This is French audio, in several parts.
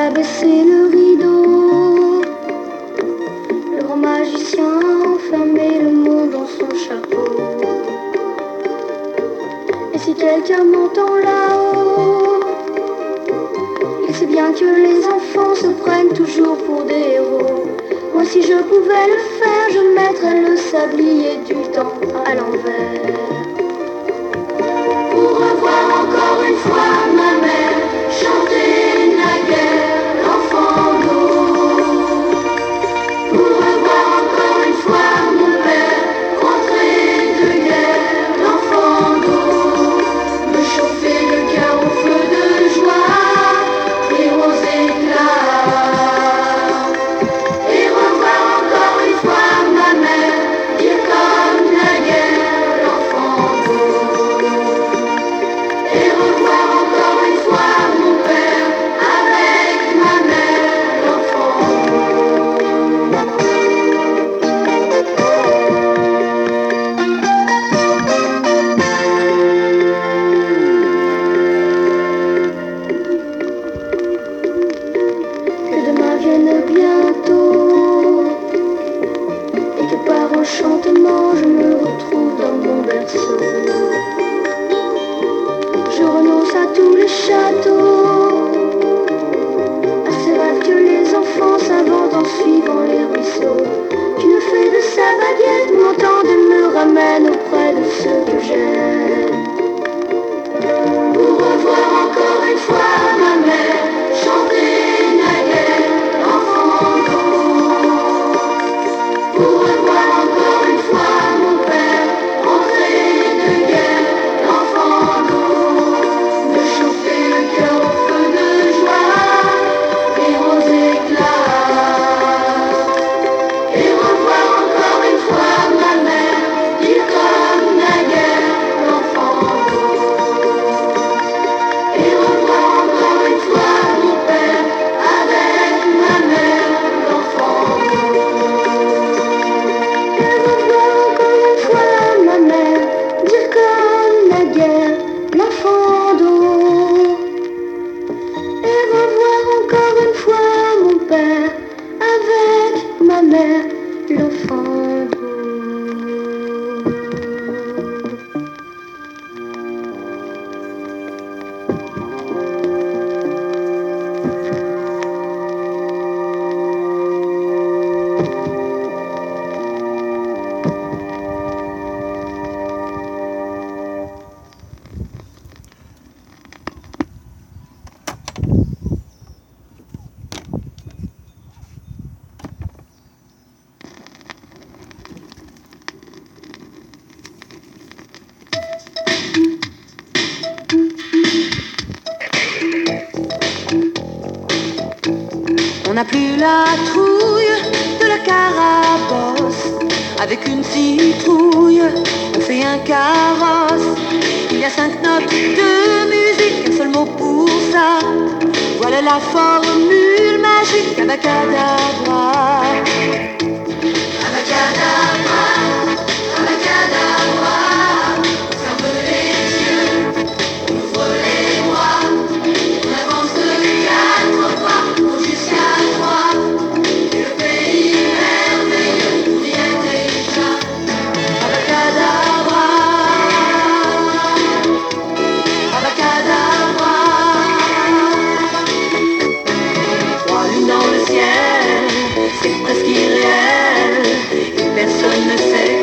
a baissé le rideau. Le grand magicien a enfermé le monde dans son chapeau. Et si quelqu'un m'entend là-haut, il sait bien que les enfants se prennent toujours pour des héros. Moi si je pouvais le faire, je mettrais le sablier du temps à l'envers. Pour revoir encore une fois ma mère chanter naguère l'enfant d'eau. Pour revoir encore une fois mon père rentrer de guerre l'enfant d'eau. Me chauffer le cœur au feu de joie et aux éclats. Et revoir encore une fois ma mère dire comme naguère l'enfant d'eau. Et revoir encore une fois mon père avec ma mère l'enfant que demain vienne bientôt et que par enchantement je me retrouve dans mon berceau. Je renonce à tous les châteaux, à ces rêves que les enfants s'inventent en suivant les ruisseaux. Qu'une fée de sa baguette m'entende et me ramène auprès de ceux que j'aime. Pour revoir encore une fois ma mère chanter naguère l'enfant d'eau. Pour revoir encore une fois mon père rentrer de guerre l'enfant d'eau. Me chauffer le cœur au feu de joie et aux éclats. Et revoir encore une fois ma mère dire comme naguère l'enfant d'eau. Et revoir encore une fois mon père avec ma mère l'enfant d'eau. Et revoir encore une fois ma mère dire comme naguère l'enfant d'eau. Et revoir encore une fois mon père avec ma mère l'enfant d'eau. On n'a plus la trouille de la carabosse. Avec une citrouille, on fait un carrosse. Il y a 5 notes de musique, un seul mot pour ça. Voilà la formule magique, abacadabra. Abacadabra, abacadabra. On ferme les yeux, on ouvre les bras. On avance de 4 pas pour jusqu'à 3. Et le pays merveilleux nous y est déjà. Abacadabra, abacadabra. 3 lunes dans le ciel, c'est presque irréel. Et personne ne sait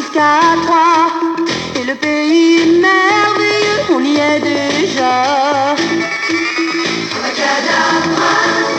jusqu'à 3. Et le pays merveilleux, on y est déjà. Abracadabra.